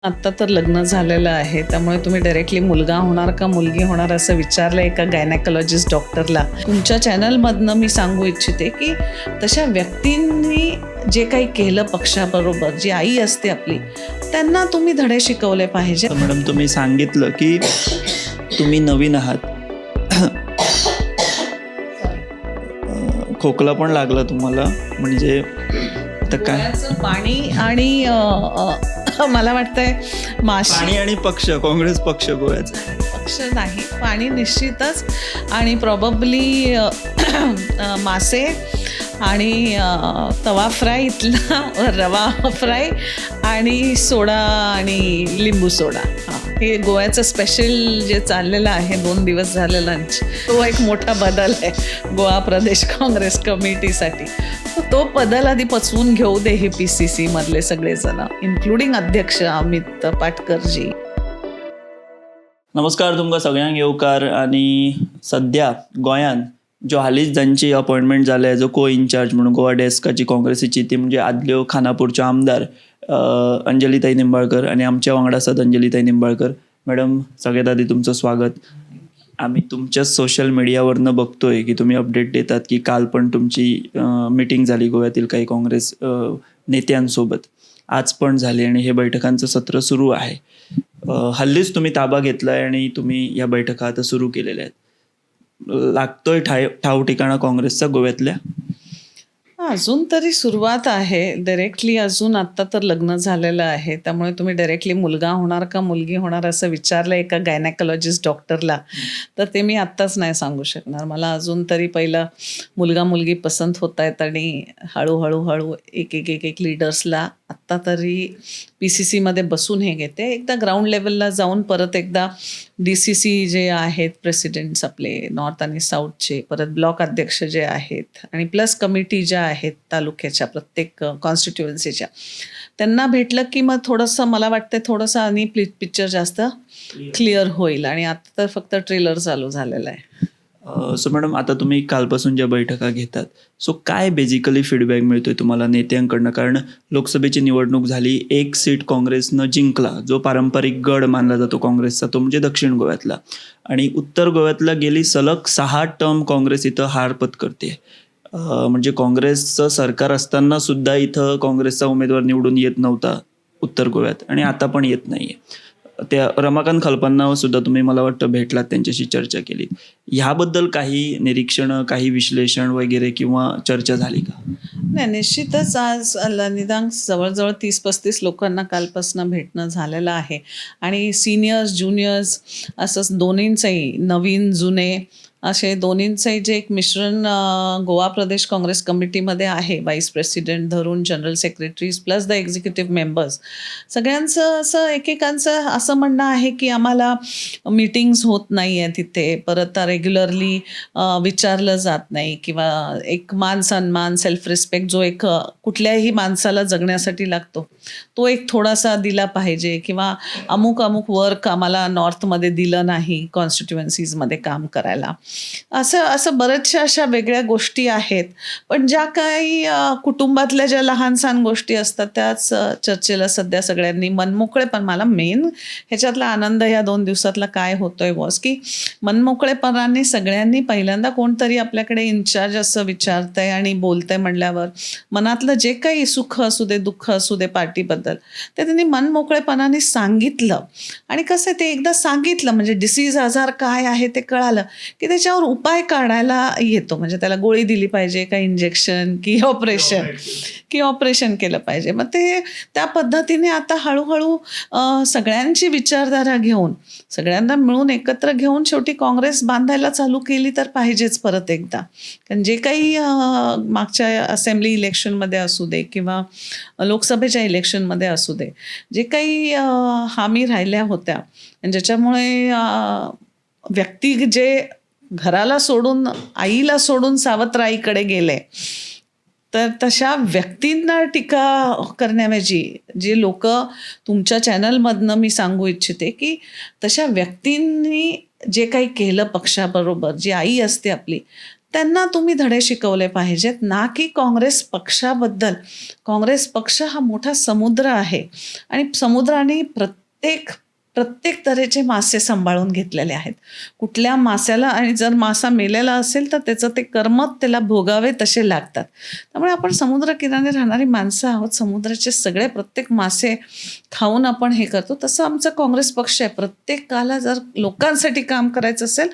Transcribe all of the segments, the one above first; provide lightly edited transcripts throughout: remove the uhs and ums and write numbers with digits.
आत्ता तर लग्न झालेलं आहे, त्यामुळे तुम्ही डायरेक्टली मुलगा होणार का मुलगी होणार असं विचारलं एका गायनेकोलॉजिस्ट डॉक्टरला. तुमच्या चॅनलमधनं मी सांगू इच्छिते की तशा व्यक्तींनी जे काही केलं पक्षाबरोबर, जी आई असते आपली, त्यांना तुम्ही धडे शिकवले पाहिजे. तर मॅडम तुम्ही सांगितलं की तुम्ही नवीन आहात. खोकला पण लागला तुम्हाला, म्हणजे आता काय डोळ्याचं पाणी आणि मला वाटतंय पाणी आणि पक्ष, काँग्रेस पक्ष गोव्याचा पक्ष नाही, पाणी निश्चितच, आणि प्रॉबब्ली मासे आणि तवा फ्राय इथला रवा फ्राय आणि सोडा आणि लिंबू सोडा, हे गोव्याचं स्पेशल जे चाललेलं आहे 2 दिवस झालं लंच, तो एक मोठा बदल आहे गोवा प्रदेश काँग्रेस कमिटीसाठी. तो बदल आधी पचवून घेऊ दे हे PCC मधले सगळेजण, इन्क्लुडिंग अध्यक्ष अमित पाटकरजी. नमस्कार तुमकां सगळ्यांक येवकार. आणि सध्या गोंयान ज्यो हालींच जांची अपॉइंटमेंट जाल्या एज अ को इन्चार्ज म्हणून गोवा डेस्काची काँग्रेसीची, ती म्हणजे आदल्यो खानापूरच्यो आमदार अंजलीताई निंबाळकर, आणि आमच्या वांगडा आसात अंजलीताई निंबाळकर. मॅडम, सगळ्यात आधी तुमचं स्वागत. आम्ही तुमच्या सोशल मीडियावरनं बघतोय की तुम्ही अपडेट देतात की काल पण तुमची मीटिंग झाली गोव्यातील काही काँग्रेस नेत्यांसोबत, आज पण झाली आणि हे बैठकांचं सत्र सुरू आहे. हल्लीच तुम्ही ताबा घेतला आहे आणि तुम्ही या बैठका आता सुरू केलेल्या आहेत. लागतोय ठाव ठिकाणा काँग्रेसचा गोव्यातल्या? अजून तरी सुरुवात आहे. डायरेक्टली अजून आत्ता तर लग्न झालेलं आहे, त्यामुळे तुम्ही डायरेक्टली मुलगा होणार का मुलगी होणार असं विचारलं एका गायनेकोलॉजिस्ट डॉक्टरला, तर ते मी आत्ताच नाही सांगू शकणार. मला अजून तरी पहिलं मुलगा मुलगी पसंत होत आहेत, आणि हळूहळू एक लीडर्सला आत्ता तरी PCC मध्ये बसून हे घेते. एकदा ग्राउंड लेवलला जाऊन परत एकदा DCC जे आहेत प्रेसिडेंट्स आपले नॉर्थ आणि साऊथचे, परत ब्लॉक अध्यक्ष जे आहेत, आणि प्लस कमिटी ज्या आहेत तालुक्याच्या प्रत्येक कॉन्स्टिट्युएन्सीच्या, त्यांना भेटलं की मग थोडंसं मला वाटतं थोडंसं आणि पिक्चर जास्त क्लिअर होईल. आणि आता तर फक्त ट्रेलर चालू झालेलं आहे. सो मॅडम, आता तुम्ही कालपासून ज्या बैठका घेतात, सो काय बेसिकली फीडबॅक मिळतोय तुम्हाला नेत्यांकडनं? कारण लोकसभेची निवडणूक झाली, 1 सीट काँग्रेसनं जिंकला, जो पारंपरिक गड मानला जातो काँग्रेसचा, तो म्हणजे दक्षिण गोव्यातला. आणि उत्तर गोव्यातला गेली सलग 6 टर्म काँग्रेस इथं हार पत्करते. म्हणजे काँग्रेसचं सरकार असताना सुद्धा इथं काँग्रेसचा उमेदवार निवडून येत नव्हता उत्तर गोव्यात, आणि आता पण येत नाहीये. त्या रमाकांत खलपांना सुद्धा तुम्ही मला वाटतं भेटलात, त्यांच्याशी चर्चा केली. ह्याबद्दल काही निरीक्षणं, काही विश्लेषण वगैरे किंवा चर्चा झाली का? नाही, निश्चितच आज निदान जवळजवळ 30-35 लोकांना कालपासून भेटणं झालेलं आहे. आणि सिनियर्स ज्युनियर्स असंच दोन्हींचंही, नवीन जुने असे दोन्हींचंही जे एक मिश्रण गोवा प्रदेश काँग्रेस कमिटीमध्ये आहे, व्हाईस प्रेसिडेंट धरून general secretaries plus the executive members, सगळ्यांचं असं एकेकांचं असं म्हणणं आहे की आम्हाला मीटिंग्स होत नाही आहे तिथे, परत रेग्युलरली विचारलं जात नाही, किंवा एक मान सन्मान, सेल्फ रिस्पेक्ट जो एक कुठल्याही माणसाला जगण्यासाठी लागतो, तो एक थोडासा दिला पाहिजे, किंवा अमुक वर्क आम्हाला नॉर्थमध्ये दिलं नाही कॉन्स्टिट्युएन्सीजमध्ये काम करायला. असं बऱ्याचशा अशा वेगळ्या गोष्टी आहेत. पण ज्या काही कुटुंबातल्या ज्या लहान सहान गोष्टी असतात त्याच चर्चेला सध्या सगळ्यांनी मनमोकळेपण, मला मेन ह्याच्यातला आनंद या 2 दिवसातला काय होतोय बॉस, की मनमोकळेपणाने सगळ्यांनी पहिल्यांदा कोणतरी आपल्याकडे इन्चार्ज असं विचारतंय आणि बोलतंय म्हणल्यावर मनातलं जे काही सुख असू दे, दुःख असू दे पार्टीबद्दल, ते त्यांनी मनमोकळेपणाने सांगितलं. आणि कसं ते एकदा सांगितलं म्हणजे डिसीज, आजार काय आहे ते कळालं की त्याच्यावर उपाय काढायला येतो. म्हणजे त्याला गोळी दिली पाहिजे का इंजेक्शन की ऑपरेशन केलं पाहिजे. मग ते त्या पद्धतीने आता हळूहळू सगळ्यांची विचारधारा घेऊन, सगळ्यांना मिळून एकत्र घेऊन शेवटी काँग्रेस बांधायला चालू केली तर पाहिजेच परत एकदा. कारण जे काही मागच्या असेंब्ली इलेक्शनमध्ये असू दे किंवा लोकसभेच्या इलेक्शनमध्ये असू दे, जे काही हामी राहिल्या होत्या, ज्याच्यामुळे व्यक्ती जे घराला सोडून, आईला सोडून सावत्र आईकडे गेले, तर तशा व्यक्तींना टीका करण्याऐवजी जे लोक तुमच्या चॅनलमधनं मी सांगू इच्छिते की तशा व्यक्तींनी जे काही केलं पक्षाबरोबर, जी आई असते आपली, त्यांना तुम्ही धडे शिकवले पाहिजेत, ना की काँग्रेस पक्षाबद्दल. काँग्रेस पक्ष हा मोठा समुद्र आहे आणि समुद्राने प्रत्येक तऱ्हेचे मासे सांभाळून घेतलेले आहेत. कुठल्या मास्याला, आणि जर मासा मेलेला असेल तर त्याचं ते कर्म त्याला भोगावे तसे लागतात. त्यामुळे आपण समुद्रकिनारी राहणारी माणसं आहोत. समुद्राचे सगळे प्रत्येक मासे खाऊन आपण हे करतो. तसं आमचा काँग्रेस पक्ष आहे. प्रत्येकाला जर लोकांसाठी काम करायचं असेल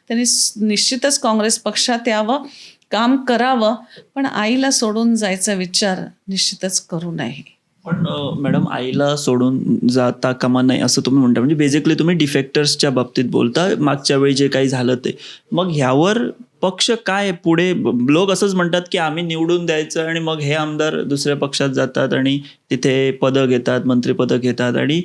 त्यांनी निश्चितच काँग्रेस पक्षात यावं, काम करावं, पण आईला सोडून जायचा विचार निश्चितच करू नये. पण मॅडम, आईला सोडून जाता कामा नाही असं तुम्ही म्हणता, म्हणजे बेसिकली तुम्ही डिफेक्टर्सच्या बाबतीत बोलता, मागच्या वेळी जे काही झालं ते. मग ह्यावर पक्ष काय पुढे, लोक असंच म्हणतात की आम्ही निवडून द्यायचं आणि मग हे आमदार दुसऱ्या पक्षात जातात आणि तिथे पदं घेतात, मंत्रिपदं घेतात आणि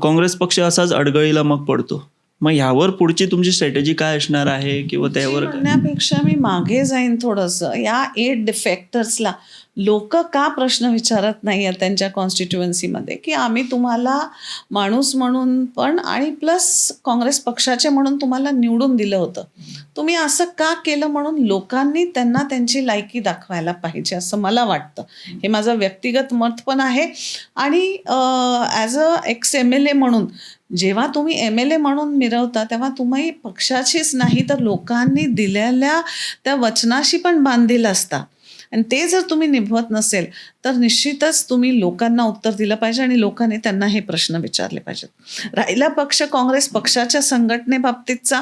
काँग्रेस पक्ष असाच अडगळीला मग पडतो. मग ह्यावर पुढची तुमची स्ट्रॅटेजी काय असणार आहे किंवा त्यावर काय? म्हणण्यापेक्षा मी मागे जाईन थोडंसं. या 8 डिफेक्टर्सला लोक का प्रश्न विचारत नाही आहेत त्यांच्या कॉन्स्टिट्युएन्सीमध्ये, की आम्ही तुम्हाला माणूस म्हणून पण आणि प्लस काँग्रेस पक्षाचे म्हणून तुम्हाला निवडून दिलं होतं, तुम्ही असं का केलं, म्हणून लोकांनी त्यांना त्यांची लायकी दाखवायला पाहिजे असं मला वाटतं. हे माझं व्यक्तिगत मत पण आहे. आणि ॲज अ एक्स MLA म्हणून जेव्हा तुम्ही MLA म्हणून मिरवता तेव्हा तुम्ही पक्षाचीच नाही तर लोकांनी दिलेल्या त्या वचनाशी पण बांधील असता, आणि ते जर तुम्ही निभवत नसेल तर निश्चितच तुम्ही लोकांना उत्तर दिलं पाहिजे आणि लोकांनी त्यांना हे प्रश्न विचारले पाहिजेत. राहिला पक्ष काँग्रेस पक्षाच्या संघटनेबाबतीतचा,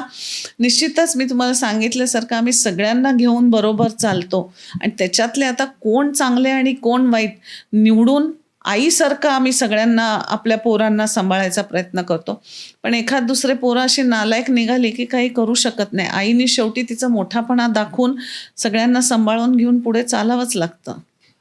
निश्चितच मी तुम्हाला सांगितल्यासारखं आम्ही सगळ्यांना घेऊन बरोबर चालतो आणि त्याच्यातले आता कोण चांगले आणि कोण वाईट निवडून आईसारखं आम्ही सगळ्यांना आपल्या पोरांना सांभाळायचा प्रयत्न करतो. पण एखाद दुसरे पोरं अशी नालायक निघाली की काही करू शकत नाही. आईने शेवटी तिचा मोठापणा दाखवून सगळ्यांना सांभाळून घेऊन पुढे चालावंच लागतं.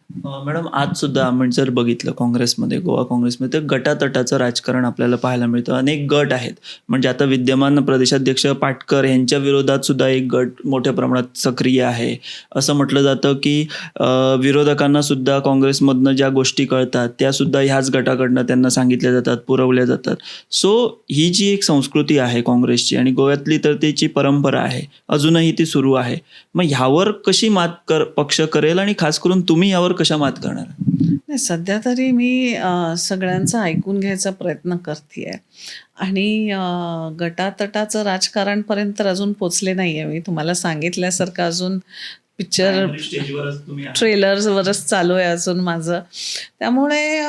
मॅडम, आज सुद्धा आपण जर बघितलं काँग्रेसमध्ये, गोवा काँग्रेसमध्ये, तर गटातटाचं राजकारण आपल्याला पाहायला मिळतं. अनेक गट आहेत. म्हणजे आता विद्यमान प्रदेशाध्यक्ष पाटकर यांच्या विरोधात सुद्धा एक गट मोठ्या प्रमाणात सक्रिय आहे. असं म्हटलं जातं की विरोधकांना सुद्धा काँग्रेसमधनं ज्या गोष्टी कळतात त्या सुद्धा ह्याच गटाकडनं त्यांना सांगितल्या जातात, पुरवल्या जातात. सो ही जी एक संस्कृती आहे काँग्रेसची आणि गोव्यातली तर त्याची परंपरा आहे, अजूनही ती सुरू आहे. मग ह्यावर कशी पक्ष करेल आणि खास करून तुम्ही यावर कशा मात करणार? नाही, सध्या तरी मी सगळ्यांचं ऐकून घ्यायचा प्रयत्न करते आणि गटातटाचं राजकारणपर्यंत अजून पोचले नाही आहे. मी तुम्हाला सांगितल्यासारखं अजून पिक्चर ट्रेलर्सवरच चालू आहे अजून माझं. त्यामुळे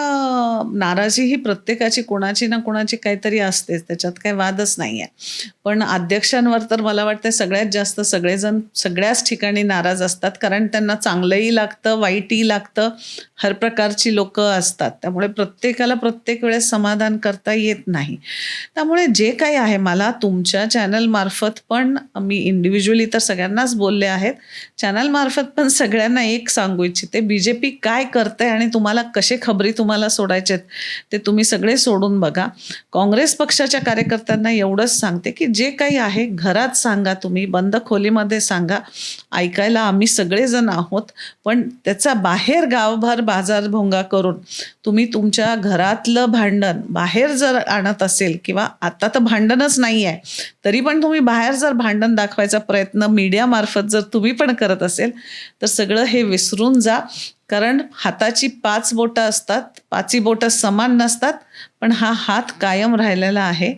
नाराजी ही प्रत्येकाची कोणाची ना कोणाची काहीतरी असतेच, त्याच्यात काही वादच नाही आहे. पण अध्यक्षांवर तर मला वाटतं सगळ्यात जास्त सगळेजण सगळ्याच ठिकाणी नाराज असतात, कारण त्यांना चांगलंही लागतं, वाईटही लागतं, हर प्रकारची लोकं असतात. त्यामुळे प्रत्येकाला प्रत्येक वेळेस समाधान करता येत नाही. त्यामुळे जे काही आहे, मला तुमच्या चॅनलमार्फत पण, मी इंडिव्हिज्युअली तर सगळ्यांनाच बोलले आहेत, चॅनलमार्फत पण सगळ्यांना एक सांगू इच्छिते, BJP काय करते आणि तुम्हाला कसे खबरी तुम्हाला सोडायचे ते तुम्ही सगळे सोडून बघा. काँग्रेस पक्षाच्या कार्यकर्त्यांना एवढंच सांगते की जे काही आहे घरात सांगा, तुम्ही बंद खोलीमध्ये सांगा, ऐकायला आम्ही सगळेजण आहोत. पण त्याचा बाहेर गावभर बाजारभोंगा करून तुम्ही तुमच्या घरातलं भांडण बाहेर जर आणत असेल, किंवा आता तर भांडणच नाही आहे तरी पण तुम्ही बाहेर जर भांडण दाखवायचा प्रयत्न मीडियामार्फत जर तुम्ही पण करत असेल तर सगळं हे विसरून जा. कारण हाताची 5 बोटं असतात, 5ही बोटं समान नसतात, पण हा हात कायम राहिलेला आहे.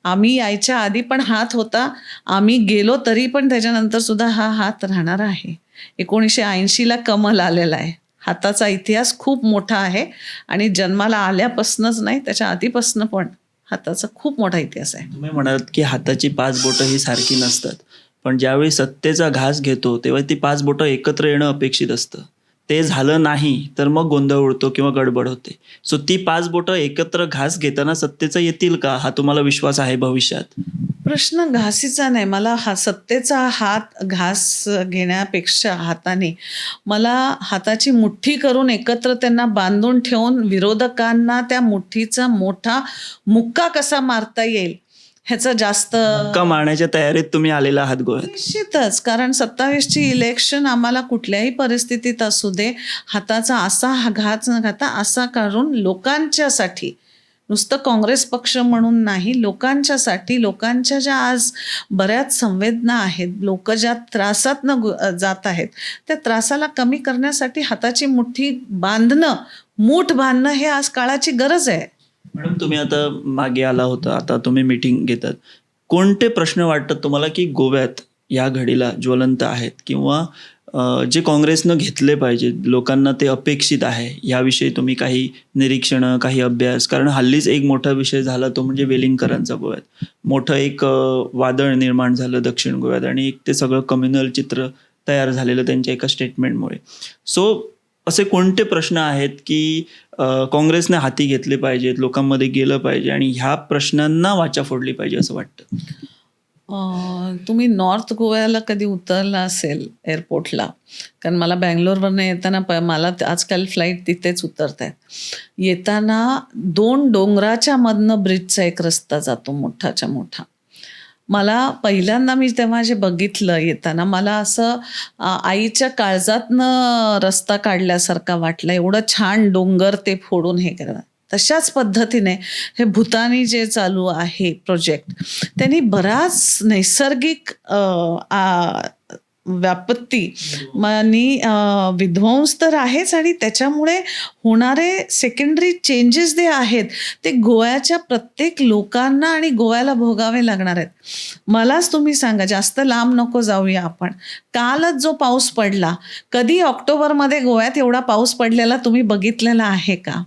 आम्ही यायच्या आधी पण हात होता, आम्ही गेलो तरी पण त्याच्यानंतर सुद्धा हा हात राहणार आहे. 1980ला कमल आलेला आहे. हाताचा इतिहास खूप मोठा आहे आणि जन्माला आल्यापासूनच नाही, त्याच्या आधीपासून पण हाताचा खूप मोठा इतिहास आहे. तुम्ही म्हणालात की हाताची 5 बोटं ही सारखी नसतात, पण ज्यावेळी सत्तेचा घास घेतो तेव्हा ती 5 बोटं एकत्र येणं अपेक्षित असतं. ते झालं नाही तर मग गोंधळ उडतो किंवा गडबड होते. सो ती 5 बोटं एकत्र घास घेताना सत्तेचा येतील का, हा तुम्हाला विश्वास आहे भविष्यात? प्रश्न घासीचा नाही. मला सत्तेचा हात घास घेण्यापेक्षा हाताने मला हाताची मुठ्ठी करून एकत्र त्यांना बांधून ठेवून विरोधकांना त्या मुठ्ठीचा मोठा मुक्का कसा मारता येईल ह्याचं जास्त का मारण्याच्या तयारीत तुम्ही आलेला आहात गोव्यात? निश्चितच. कारण 27ची इलेक्शन आम्हाला कुठल्याही परिस्थितीत असू दे, हाताचा असा घात न घाता असा काढून लोकांच्यासाठी, नुसतं काँग्रेस पक्ष म्हणून नाही, लोकांच्यासाठी, लोकांच्या ज्या आज बऱ्याच संवेदना आहेत, लोक ज्या त्रासातनं जात आहेत, त्या त्रासाला कमी करण्यासाठी हाताची मुठ्ठी बांधणं, मूठ बांधणं हे आज काळाची गरज आहे. मॅडम, तुम्ही आता मागे आला होता, आता तुम्ही मीटिंग घेतात. कोणते प्रश्न वाटतात तुम्हाला की गोव्यात या घडीला ज्वलंत आहेत, किंवा जे काँग्रेसनं घेतले पाहिजे, लोकांना ते अपेक्षित आहे, याविषयी तुम्ही काही निरीक्षणं, काही अभ्यास? कारण हल्लीच एक मोठा विषय झाला तो म्हणजे वेलिंगकरांचा गोव्यात मोठं एक वादळ निर्माण झालं दक्षिण गोव्यात, आणि एक ते सगळं कम्युनल चित्र तयार झालेलं त्यांच्या एका स्टेटमेंटमुळे. सो असे कोणते प्रश्न आहेत की काँग्रेसने हाती घेतले पाहिजेत, लोकांमध्ये गेलं पाहिजे आणि ह्या प्रश्नांना वाचा फोडली पाहिजे असं वाटतं? तुम्ही नॉर्थ गोव्याला कधी उतरला असेल एअरपोर्टला, कारण मला बँगलोरवरनं येताना मला आजकाल फ्लाईट तिथेच उतरत आहेत. येताना 2 डोंगराच्या मधनं ब्रिजचा एक रस्ता जातो मोठाच्या मोठा. मला पहिल्यांदा मी तेव्हा जे बघितलं येताना, मला असं आईच्या काळजातनं रस्ता काढल्यासारखा वाटलं. एवढं छान डोंगर ते फोडून हे करणं. तशाच पद्धतीने हे भूतानी जे चालू आहे प्रोजेक्ट, त्यांनी बराच नैसर्गिक व्यापत्ती आणि विध्वंस तर आहेच, आणि त्याच्यामुळे होणारे सेकंडरी चेंजेस जे आहेत ते गोव्याच्या प्रत्येक लोकांना आणि गोव्याला भोगावे लागणार आहेत. मलाच तुम्ही सांगा, जास्त लांब नको जाऊया आपण. कालच जो पाऊस पडला, कधी ऑक्टोबरमध्ये गोव्यात एवढा पाऊस पडलेला तुम्ही बघितलेला आहे का?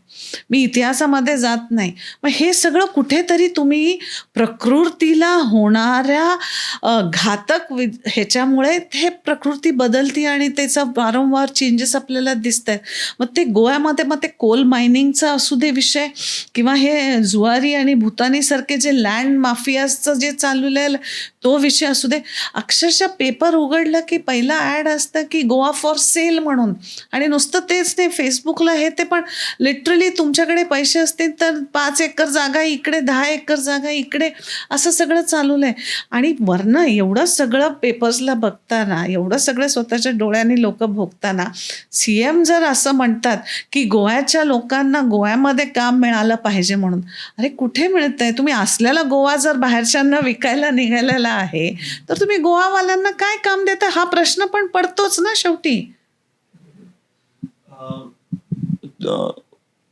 मी इतिहासामध्ये जात नाही. मग हे सगळं कुठेतरी तुम्ही प्रकृतीला होणाऱ्या घातक ह्याच्यामुळे हे प्रकृती बदलती आणि त्याचा वारंवार चेंजेस आपल्याला दिसत आहेत. मग ते गोव्यामध्ये मग ते कोल मायनिंगचा असू दे विषय, किंवा हे जुवारी आणि भूतानीसारखे जे लँड माफियाचं जे चाललेलं तो विषय असू दे. अक्षरशः पेपर उघडलं की पहिला ॲड असतं की गोवा फॉर सेल म्हणून, आणि नुसतं तेच नाही, फेसबुकला हे ते पण लिटरली तुमच्याकडे पैसे असतील तर 5 एकर जागा इकडे, 10 एकर जागा इकडे, असं सगळं चालवलं आहे. आणि वरनं एवढं सगळं पेपर्सला बघताना, एवढं सगळं स्वतःच्या डोळ्यांनी लोक भोगताना, CM जर असं म्हणतात की गोव्याच्या लोकांना गोव्यामध्ये काम मिळालं पाहिजे म्हणून, अरे कुठे मिळतंय? तुम्ही असलेला गोवा जर बाहेरच्यांना विकायला निघालेला आहे तर तुम्ही गोवावाल्यांना काय काम देता, हा प्रश्न पण पडतोच ना शेवटी.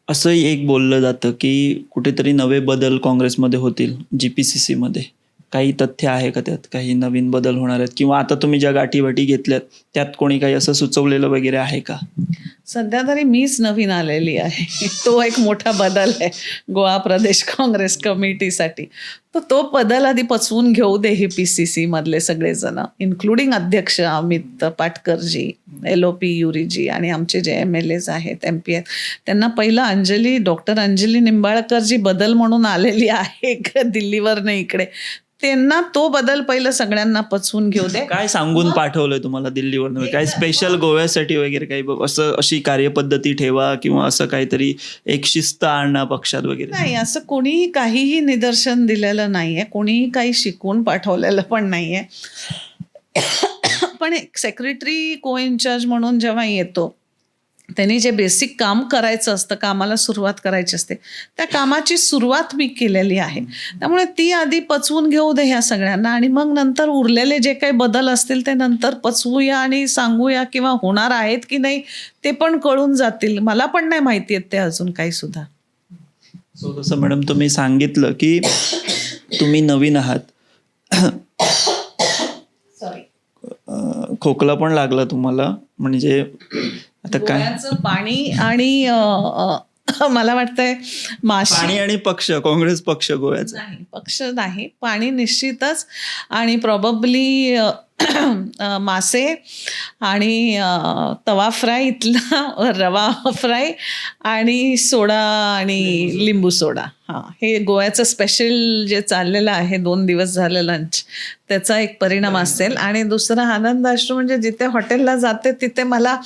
असंही एक बोललं जातं की कुठेतरी नवे बदल काँग्रेसमध्ये होतील GPCC मध्ये. काही तथ्य आहे का त्यात? काही नवीन बदल होणार आहेत, किंवा आता तुम्ही ज्या गाठीवाटी घेतल्यात त्यात कोणी काही असं सुचवलेलं वगैरे आहे का? सध्या तरी मीच नवीन आलेली आहे. तो एक मोठा बदल आहे गोवा प्रदेश काँग्रेस कमिटीसाठी. तर तो बदल आधी पचवून घेऊ दे हे PCC मधले सगळेजण, इन्क्लुडिंग अध्यक्ष अमित पाटकरजी, LOP युरीजी आणि आमचे जे MLAs आहेत, MP आहेत, त्यांना पहिलं डॉक्टर अंजली निंबाळकरजी बदल म्हणून आलेली आहे दिल्लीवरनं इकडे, त्यांना तो बदल पहिलं सगळ्यांना पचवून घेऊ दे. काय सांगून पाठवलंय तुम्हाला दिल्लीवरून? काय स्पेशल गोव्यासाठी वगैरे काही असं अशी कार्यपद्धती ठेवा, किंवा असं काहीतरी एक शिस्त आणा पक्षात वगैरे? नाही, असं कोणीही काहीही निदर्शन दिलेलं नाहीये, कोणीही काही शिकवून पाठवलेलं पण नाहीये. पण एक सेक्रेटरी को इन्चार्ज म्हणून जेव्हा येतो, त्यांनी जे बेसिक काम करायचं असतं, कामाला सुरुवात करायची असते, त्या कामाची सुरुवात मी केलेली आहे. त्यामुळे ती आधी पचवून घेऊ दे ह्या सगळ्यांना, आणि मग नंतर उरलेले जे काही बदल असतील ते नंतर पचवूया आणि सांगूया, किंवा होणार आहेत की नाही ते पण कळून जातील. मला पण नाही माहिती आहेत ते अजून काही सुद्धा. सो तसं मॅडम तुम्ही सांगितलं की तुम्ही नवीन आहात. सॉरी, खोकला पण लागला तुम्हाला, म्हणजे आता काय? गोव्याचं पाणी आणि मला वाटतंय माशी. पाणी आणि पक्ष, काँग्रेस पक्ष गोव्याचा नाही, पक्ष नाही, पाणी निश्चितच, आणि प्रॉबब्ली मासे आणि तवा फ्राय, इथला रवा फ्राय आणि सोडा आणि लिंबू सोडा. हां, हे गोव्याचं स्पेशल जे चाललेलं आहे 2 दिवस झालं लंच, त्याचा एक परिणाम असेल. आणि दुसरा आनंद असतो म्हणजे जिथे हॉटेलला जाते तिथे मला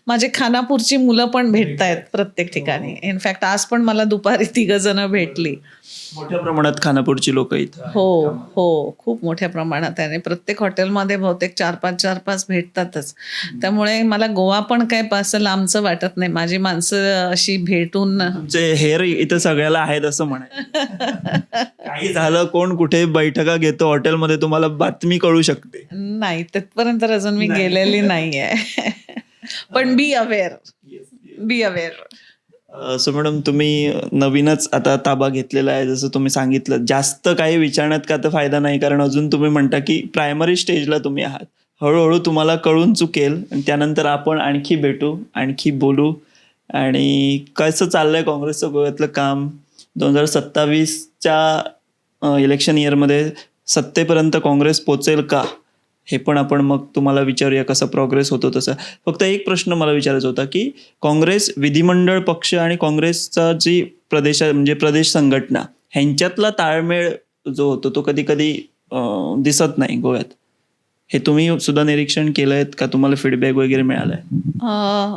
माझे खानापूरची मुलं पण भेटत आहेत प्रत्येक ठिकाणी. इनफॅक्ट आज पण मला दुपारी 3 जण भेटली. मोठ्या प्रमाणात खानापूरची लोक इथं आहेत. हो, खूप मोठ्या प्रमाणात आहे आणि प्रत्येक हॉटेलमध्ये बहुतेक 4-5 भेटतातच. त्यामुळे मला गोवा पण काय असं लांबचं वाटत नाही. माझी माणसं अशी भेटून तुमचे हेर इथं सगळ्याला आहेत असं म्हणाय. काही झालं, कोण कुठे बैठका घेतो हॉटेलमध्ये, तुम्हाला बातमी कळू शकते. नाही, तिथपर्यंत अजून मी गेलेली नाहीये. पण बी अवेअर. सो मॅडम, तुम्ही नवीनच आता ताबा घेतलेला आहे, जसं तुम्ही सांगितलं. जास्त काही विचारण्यात का तर फायदा नाही, कारण अजून तुम्ही म्हणता की प्रायमरी स्टेजला तुम्ही आहात. हळूहळू तुम्हाला कळून चुकेल आणि त्यानंतर आपण आणखी भेटू, आणखी बोलू. आणि कसं चाललंय काँग्रेसचं गोव्यातलं काम, 2027च्या इलेक्शन इयरमध्ये सत्तेपर्यंत काँग्रेस पोचेल का, हे पण आपण मग तुम्हाला विचारूया, कसा प्रोग्रेस होतो तसा. फक्त एक प्रश्न मला विचारायचा होता की काँग्रेस विधिमंडळ पक्ष आणि काँग्रेसचा जी प्रदेश संघटना ह्यांच्यातला ताळमेळ जो होतो तो कधी कधी दिसत नाही गोव्यात. हे तुम्ही सुद्धा निरीक्षण केलंय का? तुम्हाला फीडबॅक वगैरे मिळालाय?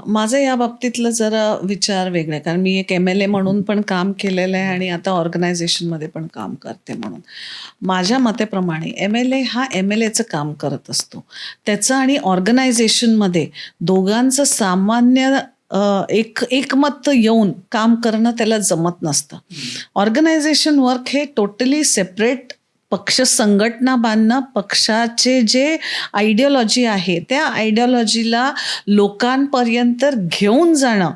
माझं या बाबतीतलं जरा विचार वेगळं आहे, कारण मी एक MLA म्हणून पण काम केलेलं आहे आणि आता ऑर्गनायझेशनमध्ये पण काम करते. म्हणून माझ्या मतेप्रमाणे MLA हा MLAचं काम करत असतो. त्याचं आणि ऑर्गनायझेशनमध्ये दोघांचं सामान्य एकमत येऊन काम करणं त्याला जमत नसतं. ऑर्गनायझेशन वर्क हे टोटली सेपरेट पक्ष संघटना बांधणं, पक्षाचे जे आयडियोलॉजी आहे त्या आयडियोलॉजीला लोकांपर्यंत घेऊन जाणं,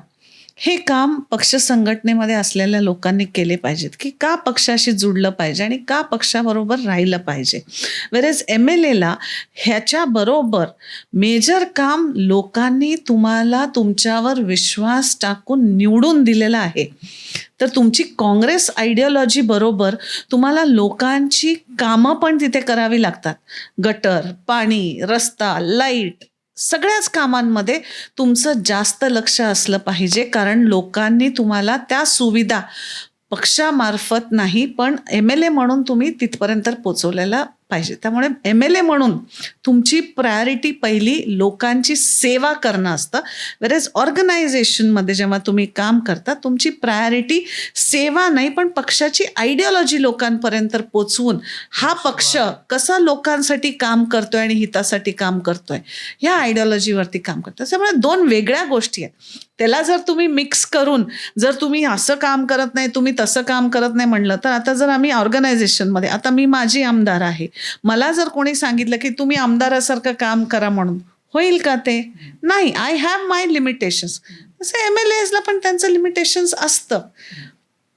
हे काम पक्ष संघटनेमध्ये असलेल्या लोकांनी केले पाहिजेत की का पक्षाशी जुडलं पाहिजे आणि का पक्षाबरोबर राहिलं पाहिजे. वेरेज MLAला ह्याच्याबरोबर मेजर काम लोकांनी तुम्हाला तुमच्यावर विश्वास टाकून निवडून दिलेला आहे. तर तुमची काँग्रेस आयडियोलॉजी बरोबर तुम्हाला लोकांची कामं पण तिथे करावी लागतात. गटर, पाणी, रस्ता, लाईट, सगळ्याच कामांमध्ये तुमचं जास्त लक्ष असलं पाहिजे, कारण लोकांनी तुम्हाला त्या सुविधा पक्षामार्फत नाही पण MLA म्हणून तुम्ही तिथपर्यंत पोचवलेला पाहिजे. त्यामुळे MLA म्हणून तुमची प्रायोरिटी पहिली लोकांची सेवा करणं असतं. वेरेज ऑर्गनायझेशनमध्ये जेव्हा तुम्ही काम करता तुमची प्रायोरिटी सेवा नाही पण पक्षाची आयडियोलॉजी लोकांपर्यंत पोचवून हा पक्ष कसा लोकांसाठी काम करतोय आणि हितासाठी काम करतोय ह्या आयडियोलॉजीवरती काम करतोय. त्यामुळे दोन वेगळ्या गोष्टी आहेत. त्याला जर तुम्ही मिक्स करून जर तुम्ही असं काम करत नाही, तुम्ही तसं काम करत नाही म्हणलं तर, आता जर आम्ही ऑर्गनायझेशनमध्ये, आता मी माझी आमदार आहे, मला जर कोणी सांगितलं की तुम्ही आमदारासारखं काम करा म्हणून, होईल का ते? नाही. I have my limitations. तसं MLAsला पण त्यांचं लिमिटेशन्स असतं.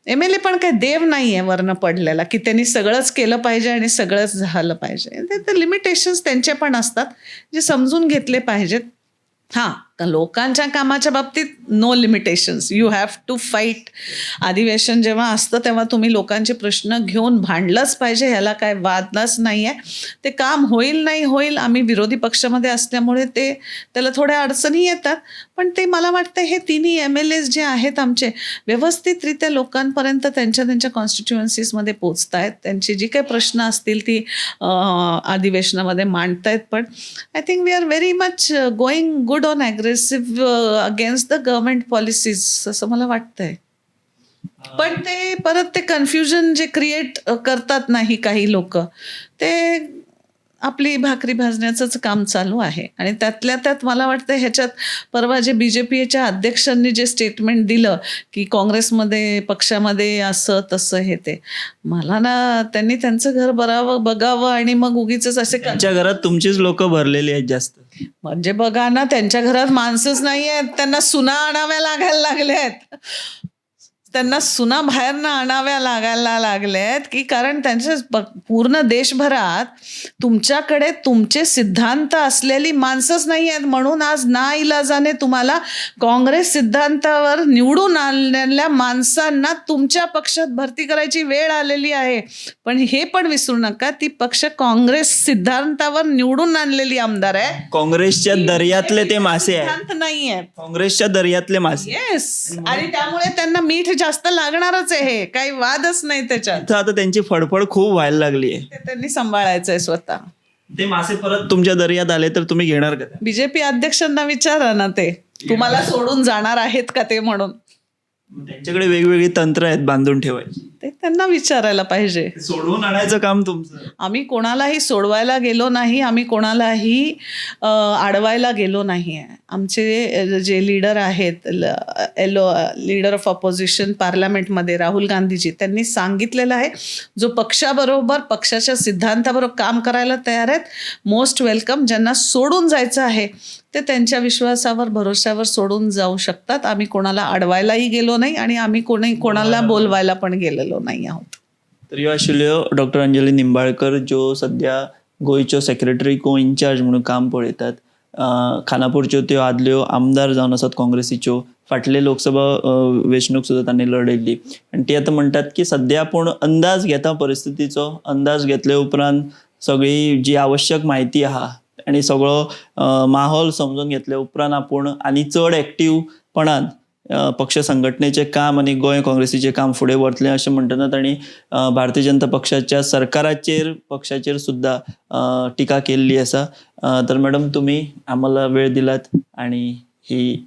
MLA पण काही देव नाही आहे वरनं पडलेला की त्यांनी सगळंच केलं पाहिजे आणि सगळंच झालं पाहिजे. ते लिमिटेशन्स त्यांचे पण असतात जे समजून घेतले पाहिजेत. हां, तर लोकांच्या कामाच्या बाबतीत no limitations, you have to fight. अधिवेशन जेव्हा असतं तेव्हा तुम्ही लोकांचे प्रश्न घेऊन भांडलंच पाहिजे, ह्याला काय वादच नाही आहे. ते काम होईल नाही होईल, आम्ही विरोधी पक्षामध्ये असल्यामुळे त्याला थोड्या अडचणी येतात, पण ते मला वाटतं हे तिन्ही MLAs जे आहेत आमचे व्यवस्थितरित्या लोकांपर्यंत त्यांच्या कॉन्स्टिट्युएन्सीजमध्ये पोचत आहेत. त्यांची जी काही प्रश्न असतील ती अधिवेशनामध्ये मांडतायत. पण I think we are very much going good on aggressive against the government policies असं मला वाटतंय. पण ते परत ते कन्फ्युजन जे क्रिएट करतात नाही काही लोक, ते आपली भाकरी भाजण्याचंच काम चालू आहे. आणि त्यातल्या त्यात मला वाटतं ह्याच्यात परवा जे BJPच्या अध्यक्षांनी जे स्टेटमेंट दिलं की काँग्रेसमध्ये पक्षामध्ये असं तसं हे ते, मला ना त्यांनी त्यांचं घर बघावं आणि मग उगीच असे त्यांच्या घरात तुमचीच लोक भरलेली आहेत जास्त. म्हणजे बघा ना, त्यांच्या घरात माणसंच नाही आहेत, त्यांना सुना आणाव्या लागायला लागल्या आहेत. त्यांना सुना बाहेरनं आणाव्या लागायला लागल्यात की कारण त्यांच्या पूर्ण देशभरात तुमच्याकडे तुमचे सिद्धांत असलेली माणसंच नाही आहेत. म्हणून आज नाइलाजाने तुम्हाला काँग्रेस सिद्धांतावर निवडून आणलेल्या माणसांना तुमच्या पक्षात भरती करायची वेळ आलेली आहे. पण हे पण विसरू नका, ती पक्ष काँग्रेस सिद्धांतावर निवडून आणलेली आमदार आहे. काँग्रेसच्या दर्यातले ते मासे आहेत, सिद्धांत नाही आहेत, काँग्रेसच्या दर्यातले मासे. येस. आणि त्यामुळे त्यांना मीठ जास्त लागणारच आहे, काही वादच नाही त्याच्यात. आता त्यांची फडफड खूप व्हायला लागली आहे, ते त्यांनी सांभाळायचंय स्वतः. ते मासे परत तुमच्या दर्यात आले तर तुम्ही घेणार का? BJP अध्यक्षांना विचारा ना, ते तुम्हाला सोडून जाणार आहेत का ते म्हणून. त्यांच्याकडे वेगवेगळी तंत्र आहेत बांधून ठेवायची. ते त्यांना विचारायला पाहिजे. सोडवून आणायचं काम तुमचं. आम्ही कोणालाही सोडवायला गेलो नाही, आम्ही कोणालाही अडवायला गेलो नाही आहे. आमचे जे लीडर आहेत, लीडर ऑफ ऑपोजिशन पार्लमेंटमध्ये राहुल गांधीजी, त्यांनी सांगितलेलं आहे जो पक्षाबरोबर पक्षाच्या सिद्धांताबरोबर काम करायला तयार आहेत, मोस्ट वेलकम. ज्यांना सोडून जायचं आहे ते त्यांच्या विश्वासावर भरोश्यावर सोडून जाऊ शकतात. आम्ही कोणाला अडवायलाही गेलो नाही आणि आम्ही कोणाला बोलवायला पण गेलेलो नाही आहोत. तर ह्यो आशिल्ल्यो डॉक्टर अंजली निंबाळकर, ज्यो सध्या गोंयच्यो सेक्रेटरी को इन्चार्ज म्हणून काम पळयतात. खानापूरच्यो त्यो आदल्यो आमदार जावन आसात काँग्रेसीच्यो. फाटले लोकसभा वेंचणूक सुद्दां तांणी लडयल्ली आनी ती आतां म्हणटात की सध्या पूण अंदाज घेता परिस्थितीचो. अंदाज घेतले उपरांत सगळी जी आवश्यक म्हायती आहा आनी सगळो माहोल समजून घेतले उपरांत आपूण आनी चड एक्टिवपणान पक्ष संघटनेचें काम आनी गोंय काँग्रेसीचें काम फुडें व्हरतलें अशें म्हणटना तांणी भारतीय जनता पक्षाच्या सरकाराचेर पक्षाचेर सुद्दां टिका केल्ली आसा. तर मॅडम, तुम्ही आम्हाला वेळ दिलात आणि ही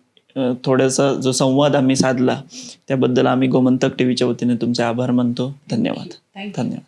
थोडासा जो संवाद आम्ही साधला त्याबद्दल आम्ही गोमंतक टीव्हीच्या वतीने तुमचे आभार मानतो. धन्यवाद. थँक्यू. धन्यवाद.